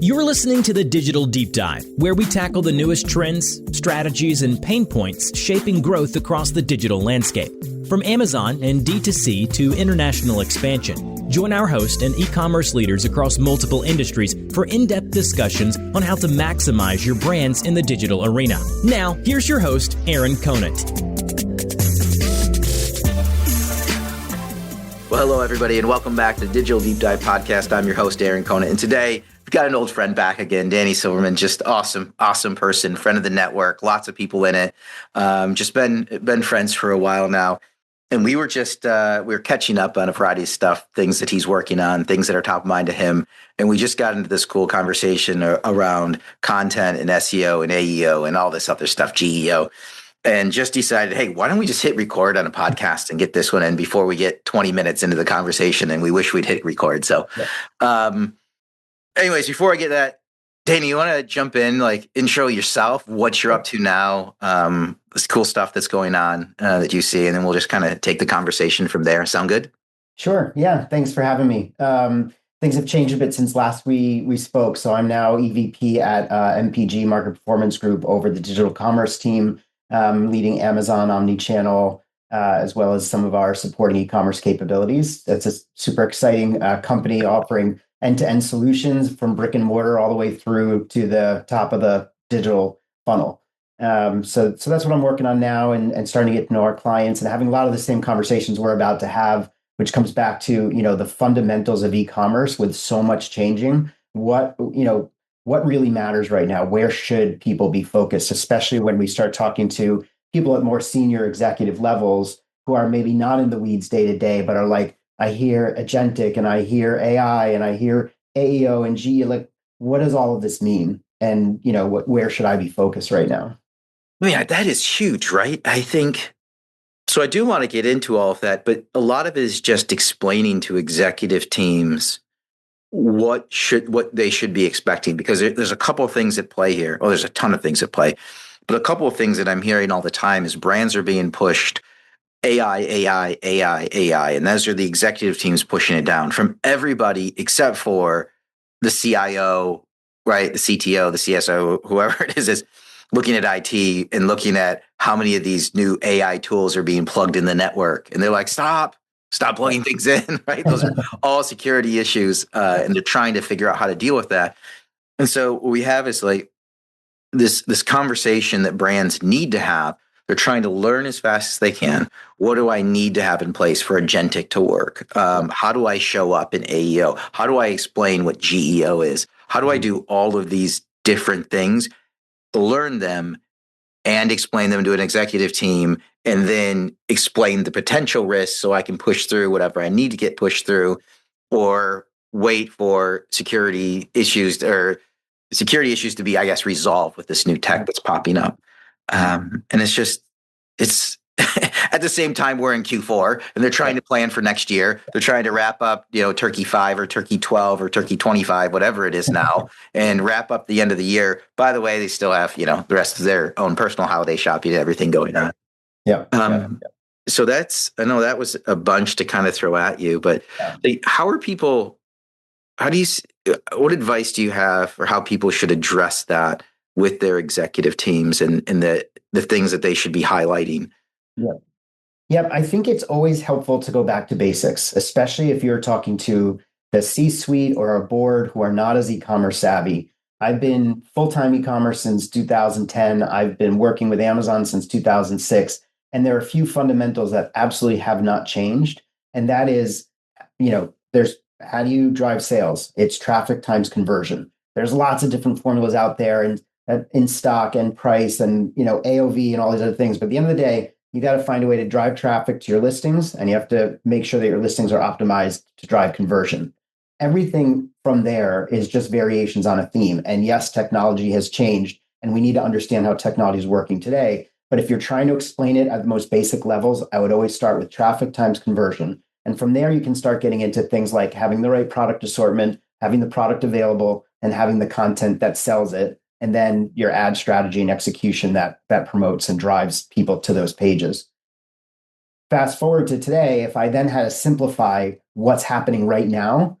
You're listening to the Digital Deep Dive, where we tackle the newest trends, strategies, and pain points shaping growth across the digital landscape. From Amazon and D2C to international expansion, join our host and e-commerce leaders across multiple industries for in-depth discussions on how to maximize your brands in the digital arena. Now, here's your host, Aaron Conant. Well, hello, everybody, and welcome back to the Digital Deep Dive podcast. I'm your host, Aaron Conant, and today we've got an old friend back again, Danny Silverman. Just awesome person, friend of the network, lots of people in it. Just been friends for a while now, and we were catching up on a variety of stuff, things that he's working on, things that are top of mind to him, and we just got into this cool conversation around content and SEO and AEO and all this other stuff, GEO. And just decided, hey, why don't we just hit record on a podcast and get this one in before we get 20 minutes into the conversation and we wish we'd hit record. So anyways, before I get that, Danny, you want to jump in, like intro yourself, what you're up to now, this cool stuff that's going on that you see, and then we'll just kind of take the conversation from there. Sound good? Sure. Yeah. Thanks for having me. Things have changed a bit since last we spoke. So I'm now EVP at MPG Market Performance Group over the digital commerce team. Leading Amazon omnichannel, as well as some of our supporting e-commerce capabilities. That's a super exciting company offering end-to-end solutions from brick and mortar all the way through to the top of the digital funnel. So that's what I'm working on now and starting to get to know our clients and having a lot of the same conversations we're about to have, which comes back to, the fundamentals of e-commerce with so much changing. What really matters right now? Where should people be focused, especially when we start talking to people at more senior executive levels who are maybe not in the weeds day to day, but are like, I hear agentic and I hear AI and I hear AEO and GE, like, what does all of this mean? And, where should I be focused right now? I mean, that is huge, right? I think, so I do want to get into all of that, but a lot of it is just explaining to executive teams what they should be expecting, because there's a couple of things at play here. Oh, there's a ton of things at play, but a couple of things that I'm hearing all the time is brands are being pushed AI, and those are the executive teams pushing it down from everybody except for the CIO, right? The CTO, the CSO, whoever it is looking at IT and looking at how many of these new AI tools are being plugged in the network, and they're like, stop plugging things in, right? Those are all security issues, and they're trying to figure out how to deal with that. And so what we have is like this conversation that brands need to have. They're trying to learn as fast as they can. What do I need to have in place for agentic to work? How do I show up in AEO? How do I explain what GEO is? How do I do all of these different things, learn them, and explain them to an executive team, and then explain the potential risks so I can push through whatever I need to get pushed through, or wait for security issues to be, I guess, resolved with this new tech that's popping up. And it's at the same time we're in Q4 and they're trying to plan for next year. They're trying to wrap up, Turkey 5 or Turkey 12 or Turkey 25, whatever it is now, and wrap up the end of the year. By the way, they still have, the rest of their own personal holiday shopping and everything going on. Yeah. So I know that was a bunch to kind of throw at you, but what advice do you have for how people should address that with their executive teams and the things that they should be highlighting? Yeah. I think it's always helpful to go back to basics, especially if you're talking to the C-suite or a board who are not as e-commerce savvy. I've been full-time e-commerce since 2010. I've been working with Amazon since 2006. And there are a few fundamentals that absolutely have not changed. And that is, there's how do you drive sales? It's traffic times conversion. There's lots of different formulas out there and in stock and price and, AOV and all these other things. But at the end of the day, you got to find a way to drive traffic to your listings, and you have to make sure that your listings are optimized to drive conversion. Everything from there is just variations on a theme. And yes, technology has changed, and we need to understand how technology is working today. But if you're trying to explain it at the most basic levels, I would always start with traffic times conversion. And from there, you can start getting into things like having the right product assortment, having the product available, and having the content that sells it. And then your ad strategy and execution that promotes and drives people to those pages. Fast forward to today, if I then had to simplify what's happening right now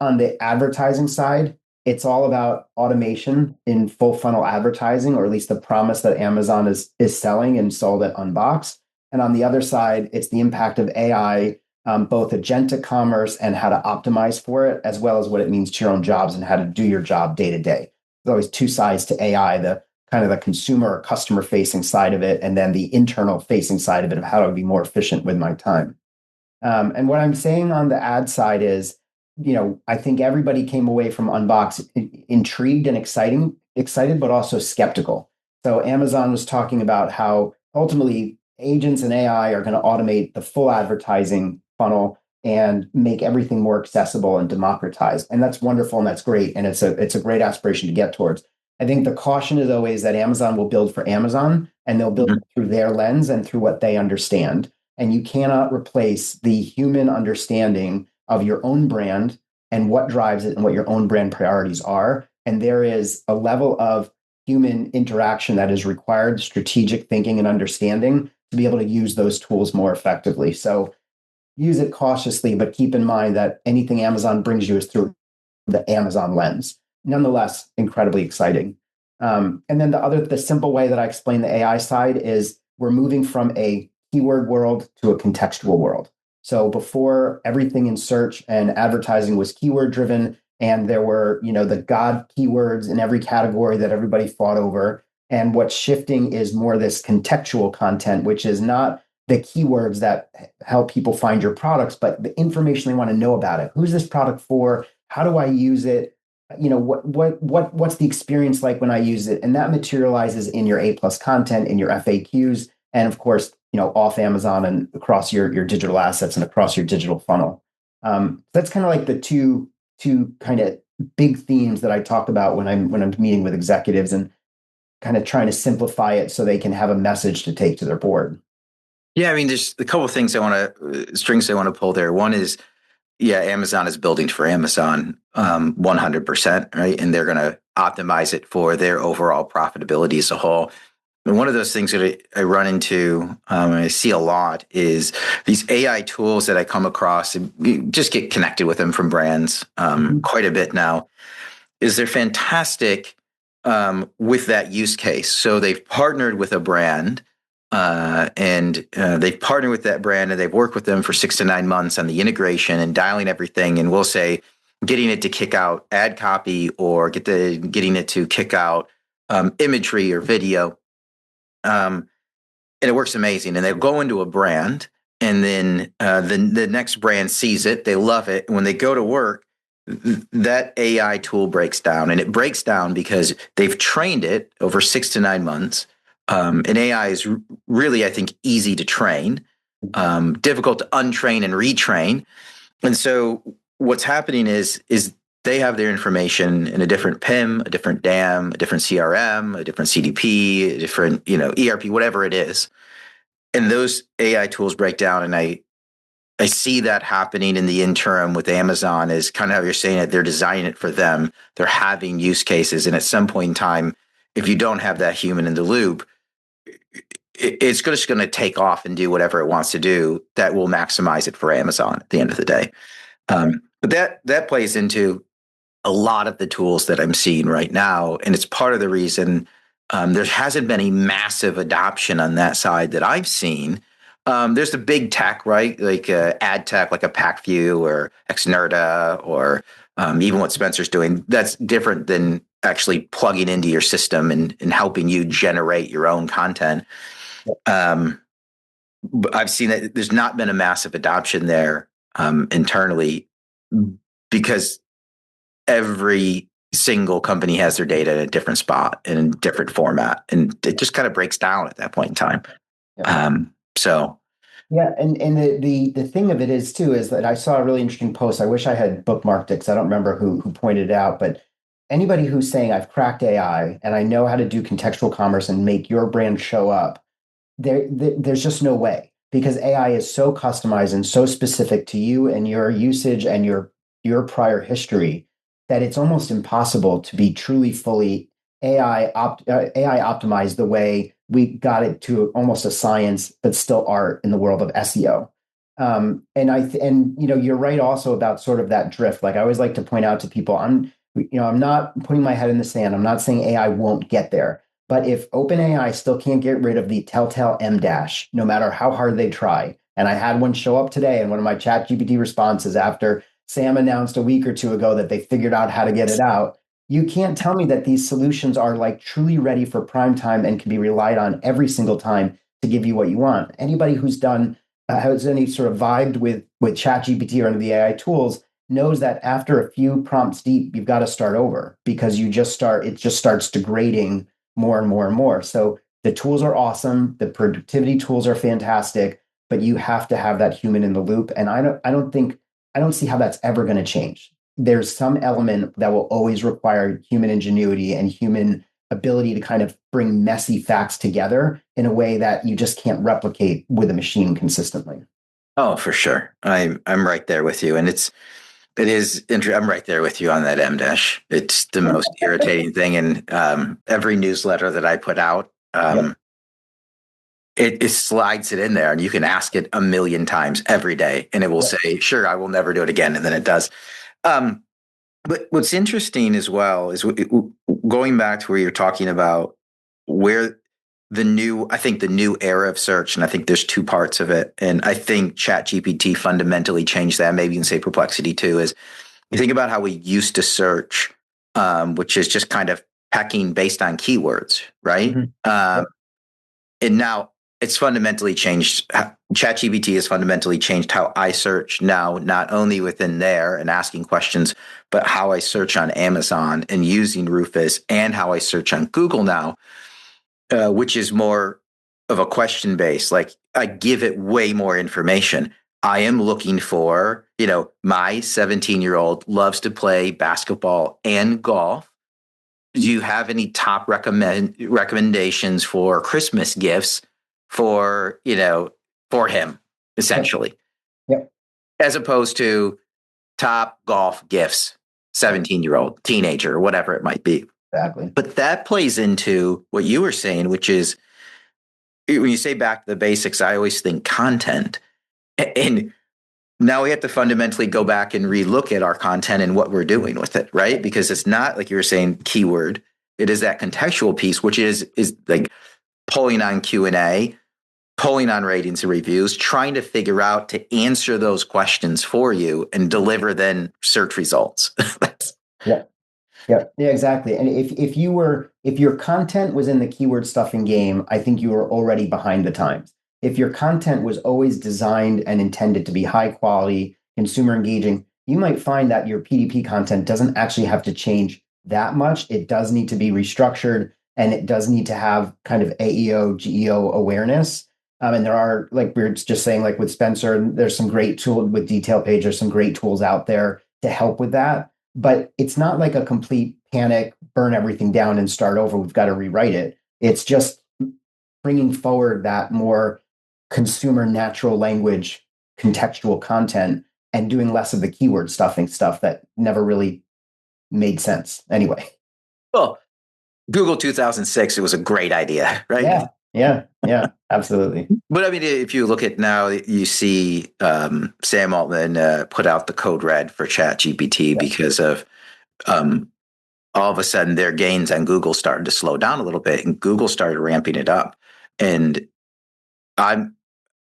on the advertising side, it's all about automation in full funnel advertising, or at least the promise that Amazon is selling and sold at Unbox. And on the other side, it's the impact of AI, both agentic commerce and how to optimize for it, as well as what it means to your own jobs and how to do your job day to day. There's always two sides to AI, the kind of the consumer or customer facing side of it, and then the internal facing side of it of how to be more efficient with my time. And what I'm saying on the ad side is, I think everybody came away from Unbox intrigued and excited, but also skeptical. So Amazon was talking about how ultimately agents and AI are going to automate the full advertising funnel and make everything more accessible and democratized. And that's wonderful and that's great. And it's a great aspiration to get towards. I think the caution is always that Amazon will build for Amazon, and they'll build through their lens and through what they understand. And you cannot replace the human understanding of your own brand and what drives it and what your own brand priorities are. And there is a level of human interaction that is required, strategic thinking and understanding, to be able to use those tools more effectively. So use it cautiously, but keep in mind that anything Amazon brings you is through the Amazon lens. Nonetheless, incredibly exciting. And then the simple way that I explain the AI side is we're moving from a keyword world to a contextual world. So before, everything in search and advertising was keyword driven, and there were, the God keywords in every category that everybody fought over. And what's shifting is more this contextual content, which is not the keywords that help people find your products, but the information they want to know about it. Who's this product for? How do I use it? What's the experience like when I use it? And that materializes in your A+ content, in your FAQs, and of course, off Amazon and across your digital assets and across your digital funnel. That's kind of like the two kind of big themes that I talk about when I'm meeting with executives and kind of trying to simplify it so they can have a message to take to their board. Yeah, I mean, there's a couple of things strings I want to pull there. One is, Amazon is building for Amazon 100%, right? And they're going to optimize it for their overall profitability as a whole. And one of those things that I run into, and I see a lot, is these AI tools that I come across and just get connected with them from brands quite a bit now, is they're fantastic with that use case. So they've partnered with a brand and they've partnered with that brand and they've worked with them for 6 to 9 months on the integration and dialing everything. And we'll say, getting it to kick out ad copy or getting it to kick out imagery or video. And it works amazing. And they'll go into a brand and then the next brand sees it. They love it. And when they go to work, that AI tool breaks down, and it breaks down because they've trained it over 6 to 9 months. And AI is really, I think, easy to train, difficult to untrain and retrain. And so what's happening is they have their information in a different PIM, a different DAM, a different CRM, a different CDP, a different, ERP, whatever it is. And those AI tools break down. And I see that happening in the interim with Amazon, is kind of how you're saying it. They're designing it for them. They're having use cases. And at some point in time, if you don't have that human in the loop, it's just going to take off and do whatever it wants to do that will maximize it for Amazon at the end of the day. But that plays into a lot of the tools that I'm seeing right now. And it's part of the reason there hasn't been a massive adoption on that side that I've seen. There's the big tech, right? Like ad tech, like a PackView or Xnerta, or even what Spencer's doing. That's different than actually plugging into your system and helping you generate your own content. But I've seen that there's not been a massive adoption there internally, because every single company has their data in a different spot in a different format, and it just kind of breaks down at that point in time. Yeah. And the thing of it is too, is that I saw a really interesting post. I wish I had bookmarked it because I don't remember who pointed it out, but anybody who's saying I've cracked AI and I know how to do contextual commerce and make your brand show up, there's just no way, because AI is so customized and so specific to you and your usage and your prior history that it's almost impossible to be truly fully AI optimized the way we got it to almost a science, but still art in the world of SEO. And you're right also about sort of that drift. Like I always like to point out to people, I'm not putting my head in the sand. I'm not saying AI won't get there. But if OpenAI still can't get rid of the telltale M dash, no matter how hard they try, and I had one show up today in one of my ChatGPT responses after Sam announced a week or two ago that they figured out how to get it out. You can't tell me that these solutions are like truly ready for prime time and can be relied on every single time to give you what you want. Anybody who's done has any sort of vibed with ChatGPT or any of the AI tools knows that after a few prompts deep, you've got to start over because it just starts degrading more and more and more. So the tools are awesome. The productivity tools are fantastic, but you have to have that human in the loop. And I don't see how that's ever going to change. There's some element that will always require human ingenuity and human ability to kind of bring messy facts together in a way that you just can't replicate with a machine consistently. Oh, for sure. I'm right there with you. And I'm right there with you on that M dash. It's the most irritating thing in every newsletter that I put out. It slides it in there, and you can ask it a million times every day, and it will say, "Sure, I will never do it again," and then it does. But what's interesting as well is going back to where you're talking about where I think the new era of search, and I think there's two parts of it. And I think ChatGPT fundamentally changed that. Maybe you can say Perplexity too, is you think about how we used to search, which is just kind of pecking based on keywords, right? Mm-hmm. And now it's fundamentally changed. ChatGPT has fundamentally changed how I search now, not only within there and asking questions, but how I search on Amazon and using Rufus, and how I search on Google now. Which is more of a question base. Like I give it way more information. I am looking for, my 17-year-old loves to play basketball and golf. Do you have any top recommendations for Christmas gifts for him, essentially? Yep. As opposed to top golf gifts, 17-year-old, teenager, or whatever it might be. Exactly. But that plays into what you were saying, which is when you say back to the basics, I always think content. And now we have to fundamentally go back and relook at our content and what we're doing with it, right? Because it's not like you were saying keyword. It is that contextual piece, which is like pulling on Q&A, pulling on ratings and reviews, trying to figure out to answer those questions for you and deliver then search results. Yeah. Yeah, exactly. And if your content was in the keyword stuffing game, I think you were already behind the times. If your content was always designed and intended to be high quality, consumer engaging, you might find that your PDP content doesn't actually have to change that much. It does need to be restructured, and it does need to have kind of AEO, GEO awareness. And there are, like we were just saying, like with Spencer, there's some great tools with Detail Page. There's some great tools out there to help with that. But it's not like a complete panic, burn everything down and start over. We've got to rewrite it. It's just bringing forward that more consumer natural language, contextual content, and doing less of the keyword stuffing stuff that never really made sense anyway. Well, Google 2006, it was a great idea, right? Yeah, absolutely. But I mean, if you look at now, you see Sam Altman put out the code red for ChatGPT because of all of a sudden their gains on Google started to slow down a little bit, and Google started ramping it up. And I've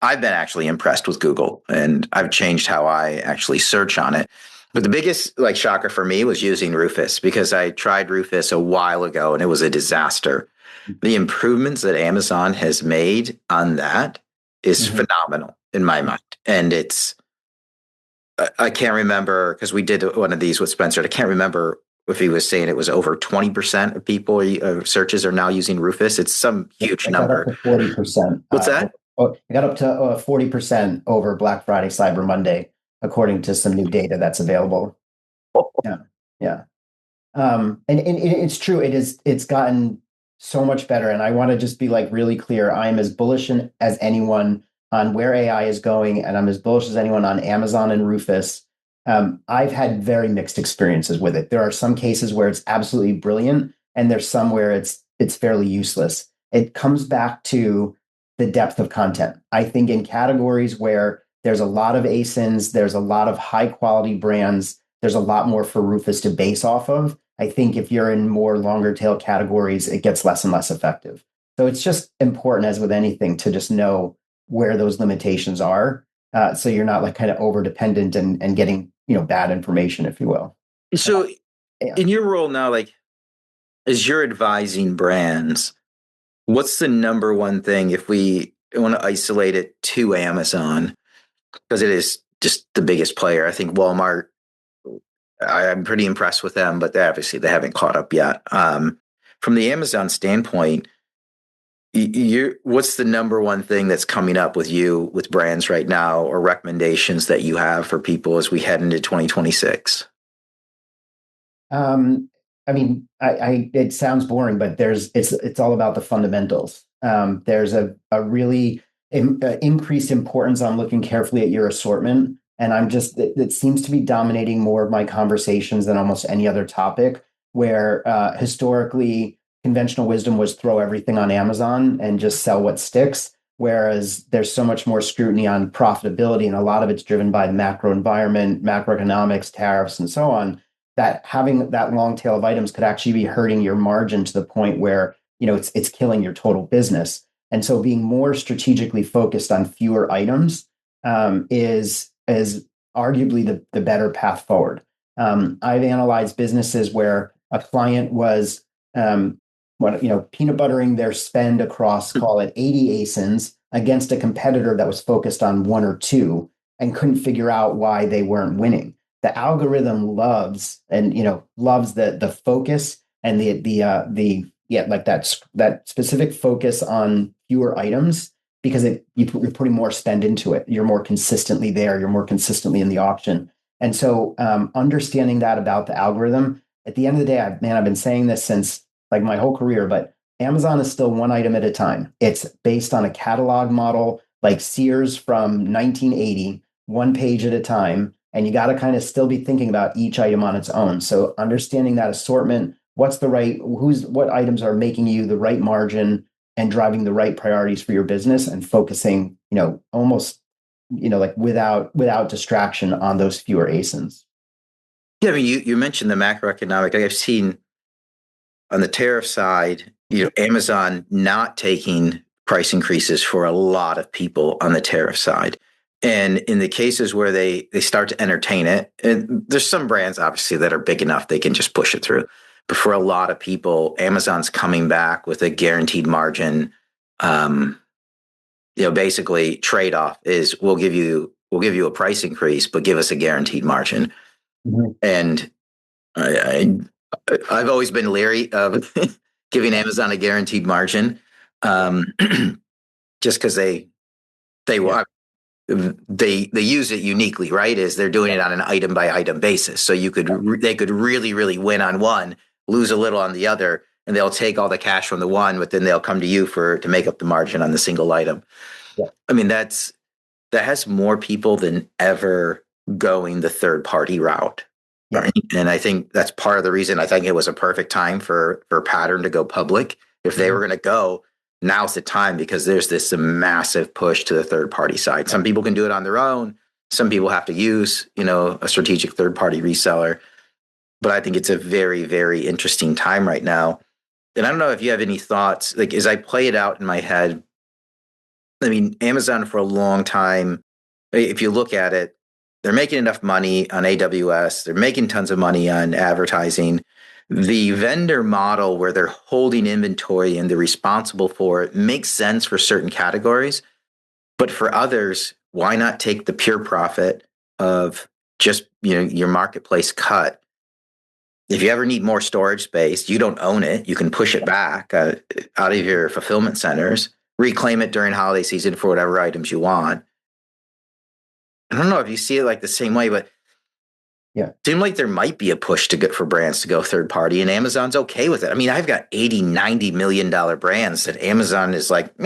been actually impressed with Google, and I've changed how I actually search on it. But the biggest shocker for me was using Rufus, because I tried Rufus a while ago and it was a disaster. The improvements that Amazon has made on that is phenomenal in my mind. And I can't remember, because we did one of these with Spencer. I can't remember if he was saying it was over 20% of people searches are now using Rufus. It's some huge number. Got up to 40%. What's that? It got up to 40% over Black Friday, Cyber Monday, according to some new data that's available. Yeah. And it's true. It's gotten so much better. And I want to just be really clear. I am as bullish as anyone on where AI is going, and I'm as bullish as anyone on Amazon and Rufus. I've had very mixed experiences with it. There are some cases where it's absolutely brilliant, and there's some where it's fairly useless. It comes back to the depth of content. I think in categories where there's a lot of ASINs, there's a lot of high quality brands, there's a lot more for Rufus to base off of. I think if you're in more longer tail categories, it gets less and less effective. So it's just important, as with anything, to just know where those limitations are, so you're not like kind of over dependent and getting bad information, if you will. So Yeah. in your role now, like as you're advising brands, what's the number one thing if we want to isolate it to Amazon, because it is just the biggest player? I think Walmart, I'm pretty impressed with them, but they haven't caught up yet. From the Amazon standpoint, what's the number one thing that's coming up with you with brands right now, or recommendations that you have for people as we head into 2026? I mean, it sounds boring, but it's all about the fundamentals. There's a really increased importance on looking carefully at your assortment. And it seems to be dominating more of my conversations than almost any other topic, where historically conventional wisdom was throw everything on Amazon and just sell what sticks. Whereas there's so much more scrutiny on profitability, and a lot of it's driven by the macro environment, macroeconomics, tariffs, and so on, that having that long tail of items could actually be hurting your margin to the point where it's killing your total business. And so being more strategically focused on fewer items is arguably the better path forward. I've analyzed businesses where a client was peanut buttering their spend across, call it 80 ASINs, against a competitor that was focused on one or two and couldn't figure out why they weren't winning. The algorithm loves the focus and that specific focus on fewer items, because you're putting more spend into it. You're more consistently there. You're more consistently in the auction. And so understanding that about the algorithm, at the end of the day, I've been saying this since like my whole career, but Amazon is still one item at a time. It's based on a catalog model like Sears from 1980, one page at a time. And you got to kind of still be thinking about each item on its own. So understanding that assortment, what items are making you the right margin and driving the right priorities for your business, and focusing, almost, like without distraction on those fewer ASINs. Yeah, I mean, you mentioned the macroeconomic. Like I've seen on the tariff side, Amazon not taking price increases for a lot of people on the tariff side. And in the cases where they start to entertain it, and there's some brands obviously that are big enough they can just push it through. But for a lot of people, Amazon's coming back with a guaranteed margin. Basically trade-off is we'll give you a price increase, but give us a guaranteed margin. Mm-hmm. And I've always been leery of giving Amazon a guaranteed margin, just because they use it uniquely, right? Is they're doing it on an item by item basis. So they could really, really win on one, lose a little on the other, and they'll take all the cash from the one, but then they'll come to you to make up the margin on the single item. Yeah. I mean, that has more people than ever going the third party route. Yeah. Right? And I think that's part of the reason I think it was a perfect time for Pattern to go public. If they were going to go, now's the time, because there's this massive push to the third party side. Some people can do it on their own. Some people have to use, a strategic third party reseller. But I think it's a very, very interesting time right now. And I don't know if you have any thoughts, like as I play it out in my head. I mean, Amazon for a long time, if you look at it, they're making enough money on AWS. They're making tons of money on advertising. The vendor model where they're holding inventory and they're responsible for it makes sense for certain categories. But for others, why not take the pure profit of just your marketplace cut? If you ever need more storage space, you don't own it. You can push it back out of your fulfillment centers, reclaim it during holiday season for whatever items you want. I don't know if you see it like the same way, but yeah, it seems like there might be a push for brands to go third party, and Amazon's okay with it. I mean, I've got $80-90 million brands that Amazon is like,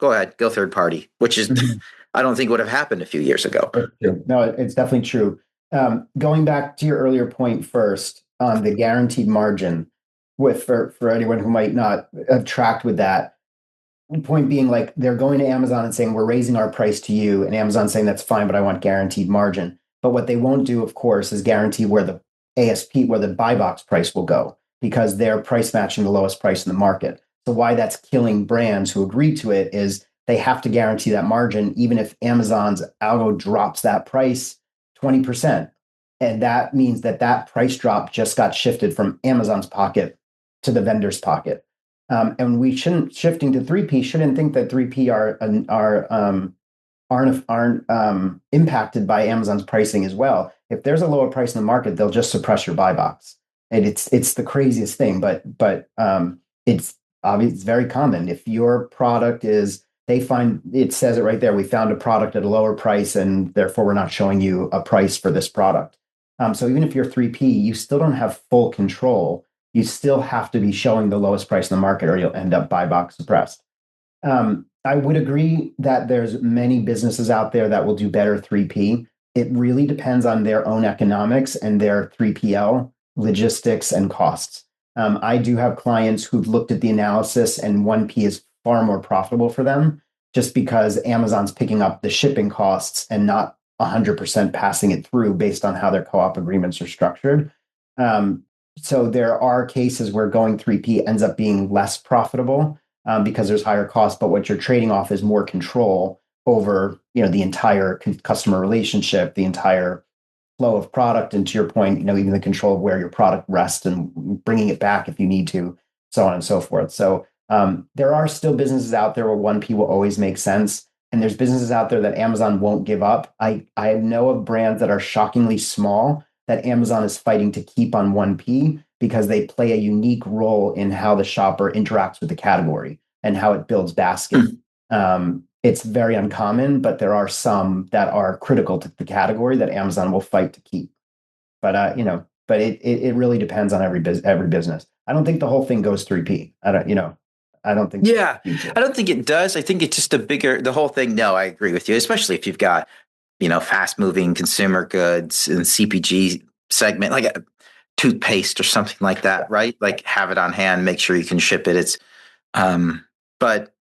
go ahead, go third party, which is, I don't think would have happened a few years ago. No, it's definitely true. Going back to your earlier point first on the guaranteed margin, for anyone who might not have tracked with that, point being, like, they're going to Amazon and saying, we're raising our price to you, and Amazon saying, that's fine, but I want guaranteed margin. But what they won't do, of course, is guarantee where the ASP, where the buy box price will go, because they're price matching the lowest price in the market. So why that's killing brands who agree to it is they have to guarantee that margin, even if Amazon's algo drops that price 20%. And that means that that price drop just got shifted from Amazon's pocket to the vendor's pocket. And we shouldn't, shifting to 3P, shouldn't think that 3P aren't impacted by Amazon's pricing as well. If there's a lower price in the market, they'll just suppress your buy box. And it's the craziest thing, but it's obvious, it's very common. If your product is, they find, it says it right there, we found a product at a lower price and therefore we're not showing you a price for this product. So even if you're 3P, you still don't have full control. You still have to be showing the lowest price in the market or you'll end up buy box suppressed. I would agree that there's many businesses out there that will do better 3P. It really depends on their own economics and their 3PL, logistics, and costs. I do have clients who've looked at the analysis and 1P is far more profitable for them just because Amazon's picking up the shipping costs and not 100% passing it through based on how their co-op agreements are structured. So there are cases where going 3P ends up being less profitable because there's higher costs, but what you're trading off is more control over, the entire customer relationship, the entire flow of product, and to your point, even the control of where your product rests and bringing it back if you need to, so on and so forth. So there are still businesses out there where 1P will always make sense. And there's businesses out there that Amazon won't give up. I know of brands that are shockingly small that Amazon is fighting to keep on 1P because they play a unique role in how the shopper interacts with the category and how it builds basket. It's very uncommon, but there are some that are critical to the category that Amazon will fight to keep. But it really depends on every business. I don't think the whole thing goes 3P. I don't think. Yeah, I don't think it does. I think it's just the whole thing. No, I agree with you, especially if you've got, fast moving consumer goods and CPG segment, like a toothpaste or something like that, right? Like have it on hand, make sure you can ship it. But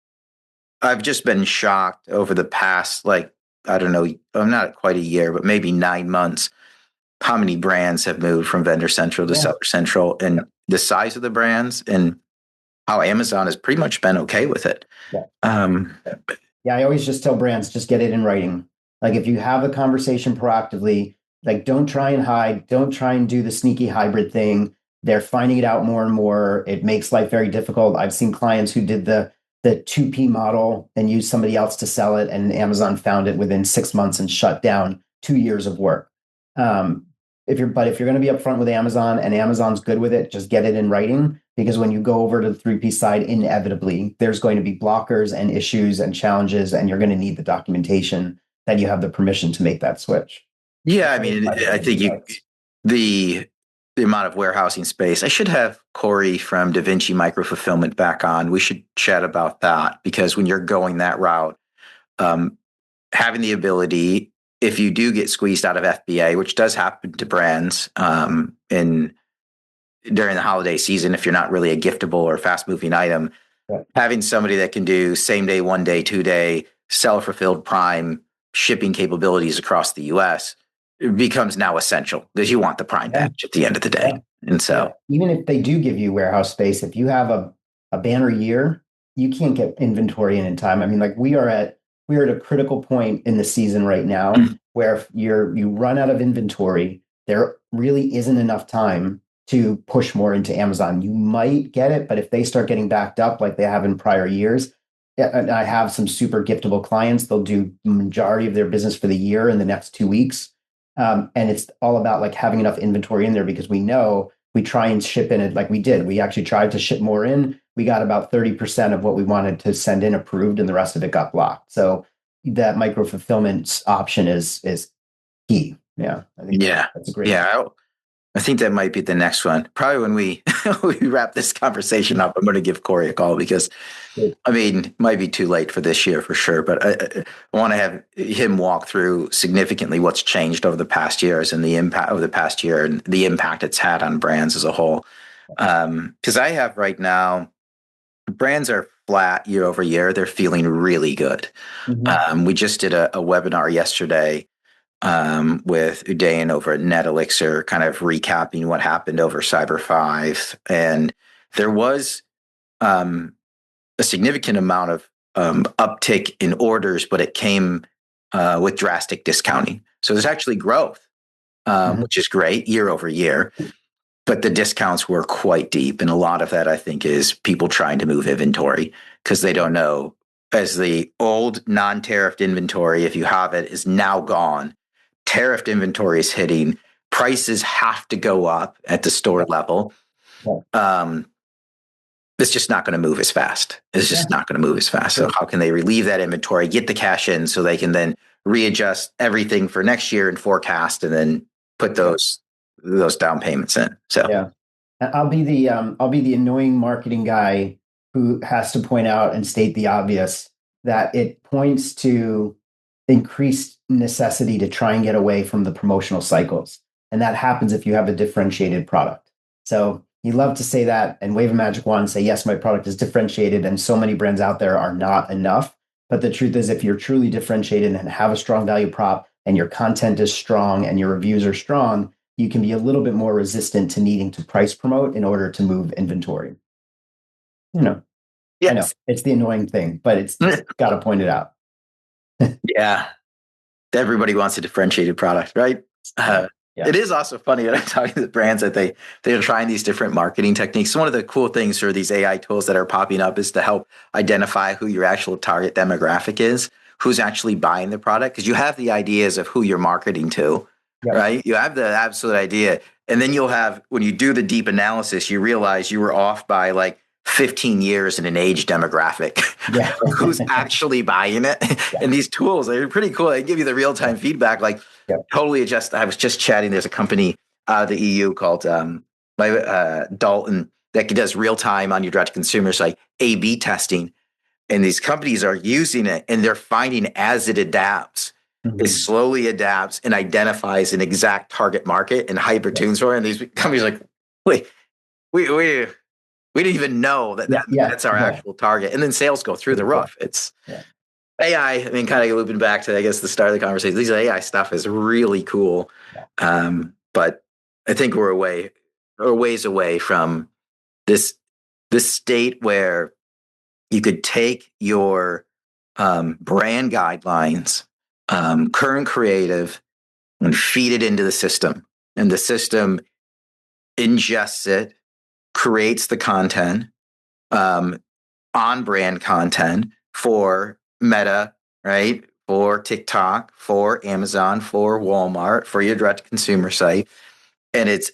I've just been shocked over the past, I don't know, I'm not quite a year, but maybe 9 months, how many brands have moved from Vendor Central to Seller Central, and the size of the brands and how Amazon has pretty much been okay with it. I always just tell brands, just get it in writing. Like if you have a conversation proactively, don't try and hide, don't try and do the sneaky hybrid thing. They're finding it out more and more. It makes life very difficult. I've seen clients who did the 2P model and used somebody else to sell it, and Amazon found it within 6 months and shut down 2 years of work. If you're going to be upfront with Amazon and Amazon's good with it, just get it in writing, because when you go over to the 3P side, inevitably there's going to be blockers and issues and challenges, and you're going to need the documentation that you have the permission to make that switch. Yeah, I mean, I think the amount of warehousing space. I should have Corey from Da Vinci Micro Fulfillment back on. We should chat about that, because when you're going that route, having the ability, if you do get squeezed out of FBA, which does happen to brands during the holiday season, if you're not really a giftable or fast moving item, having somebody that can do same day, 1 day, 2 day, seller fulfilled prime shipping capabilities across the US becomes now essential, because you want the prime badge at the end of the day. And so even if they do give you warehouse space, if you have a banner year, you can't get inventory in time. I mean, we're at a critical point in the season right now where if you run out of inventory, there really isn't enough time to push more into Amazon. You might get it, but if they start getting backed up like they have in prior years, and I have some super giftable clients, they'll do the majority of their business for the year in the next 2 weeks. And it's all about having enough inventory in there, because we know we try and ship in it like we did. We actually tried to ship more in. We got about 30% of what we wanted to send in approved, and the rest of it got blocked. So that micro fulfillment option is key. Yeah. I think that's a great. Yeah. I think that might be the next one. Probably when we wrap this conversation up, I'm going to give Corey a call, because it might be too late for this year for sure, but I want to have him walk through significantly what's changed over the past years and the impact over the past year and the impact it's had on brands as a whole. Because I have right now, brands are flat year over year. They're feeling really good. We just did a webinar yesterday with Udayan over at NetElixir, kind of recapping what happened over Cyber 5. And there was a significant amount of uptick in orders, but it came with drastic discounting. So there's actually growth, which is great year over year. But the discounts were quite deep. And a lot of that, I think, is people trying to move inventory because they don't know, as the old non-tariffed inventory, if you have it, is now gone. Tariffed inventory is hitting. Prices have to go up at the store level. It's just not going to move as fast. It's just not going to move as fast. So how can they relieve that inventory, get the cash in so they can then readjust everything for next year and forecast and then put those down payments in. So yeah, I'll be the annoying marketing guy who has to point out and state the obvious that it points to increased necessity to try and get away from the promotional cycles. And that happens if you have a differentiated product. So you love to say that and wave a magic wand and say, yes, my product is differentiated and so many brands out there are not enough. But the truth is, if you're truly differentiated and have a strong value prop and your content is strong and your reviews are strong, you can be a little bit more resistant to needing to price promote in order to move inventory. Yes. I know it's the annoying thing, but it's got to point it out. Yeah. Everybody wants a differentiated product, right? It is also funny when I'm talking to the brands that they're trying these different marketing techniques. One of the cool things for these AI tools that are popping up is to help identify who your actual target demographic is, who's actually buying the product, because you have the ideas of who you're marketing to. Yep. Right? You have the absolute idea. And then you'll have, when you do the deep analysis, you realize you were off by like 15 years in an age demographic. Yeah. Who's actually buying it? Yeah. And these tools, they're pretty cool. They give you the real-time feedback, like totally adjust. I was just chatting. There's a company out of the EU called Dalton that does real-time on your direct-to-consumer site, A/B testing. And these companies are using it and they're finding as it adapts, it slowly adapts and identifies an exact target market and hyper-tunes for it. And these companies are like, wait, we didn't even know that's our actual target. And then sales go through the roof. It's AI. I mean, kind of looping back to, I guess, the start of the conversation. These AI stuff is really cool. But I think we're ways away from this state where you could take your brand guidelines, current creative, and feed it into the system. And the system ingests it, creates the content, on-brand content for Meta, right? For TikTok, for Amazon, for Walmart, for your direct-to-consumer site. And it's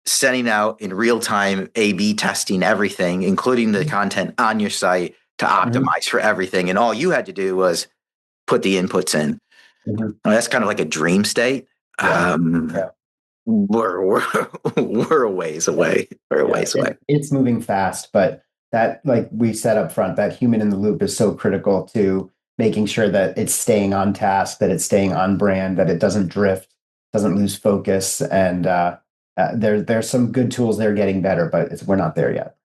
sending out in real-time A/B testing everything, including the content on your site to optimize for everything. And all you had to do was put the inputs in. That's kind of like a dream state. We're a ways away. It's moving fast, but that, like we said up front, that human in the loop is so critical to making sure that it's staying on task, that it's staying on brand, that it doesn't drift, doesn't lose focus. And there's some good tools that are getting better, but we're not there yet.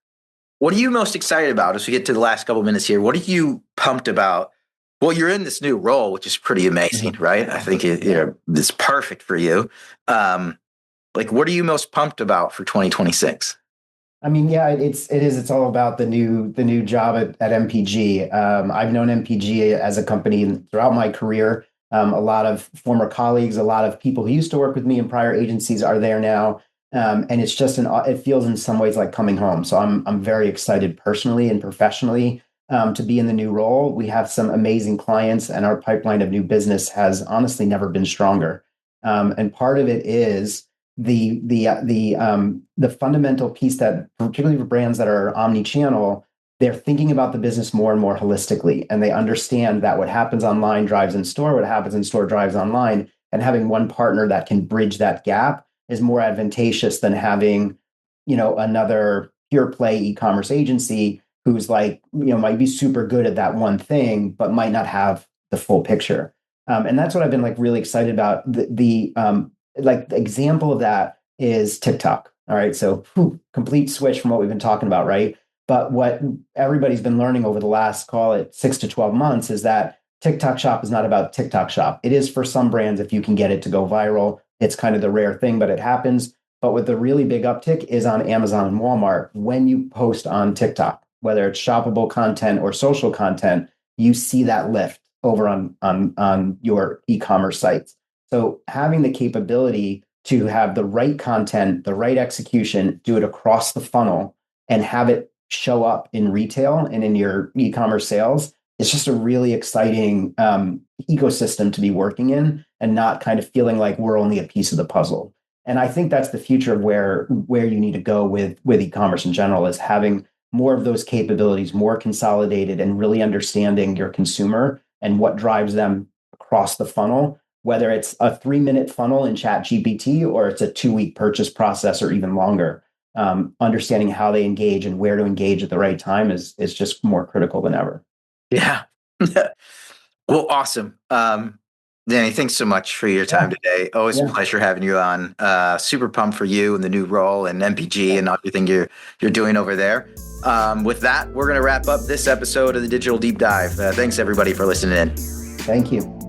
What are you most excited about as we get to the last couple of minutes here? What are you pumped about? Well, you're in this new role, which is pretty amazing, right? I think it's perfect for you. What are you most pumped about for 2026? I mean, it's all about the new job at MPG. I've known MPG as a company throughout my career. A lot of former colleagues, a lot of people who used to work with me in prior agencies are there now. And it's just it feels in some ways like coming home. So I'm very excited personally and professionally to be in the new role. We have some amazing clients and our pipeline of new business has honestly never been stronger. And part of it is the fundamental piece that, particularly for brands that are omni-channel, they're thinking about the business more and more holistically, and they understand that what happens online drives in store, what happens in store drives online, and having one partner that can bridge that gap is more advantageous than having, another pure play e-commerce agency who's might be super good at that one thing, but might not have the full picture. And that's what I've been really excited about. The example of that is TikTok. All right. So complete switch from what we've been talking about. Right. But what everybody's been learning over the last, call it 6 to 12 months, is that TikTok Shop is not about TikTok Shop. It is for some brands if you can get it to go viral. It's kind of the rare thing, but it happens. But with the really big uptick is on Amazon and Walmart. When you post on TikTok, whether it's shoppable content or social content, you see that lift over on your e-commerce sites. So having the capability to have the right content, the right execution, do it across the funnel and have it show up in retail and in your e-commerce sales, it's just a really exciting ecosystem to be working in and not kind of feeling like we're only a piece of the puzzle. And I think that's the future of where you need to go with e-commerce in general, is having more of those capabilities, more consolidated, and really understanding your consumer and what drives them across the funnel, whether it's a 3-minute funnel in ChatGPT or it's a 2-week purchase process or even longer. Understanding how they engage and where to engage at the right time is just more critical than ever. Yeah. Well, awesome. Danny, thanks so much for your time today. Always a pleasure having you on. Super pumped for you and the new role and MPG and everything you're doing over there. With that, we're going to wrap up this episode of the Digital Deep Dive. Thanks everybody for listening in. Thank you.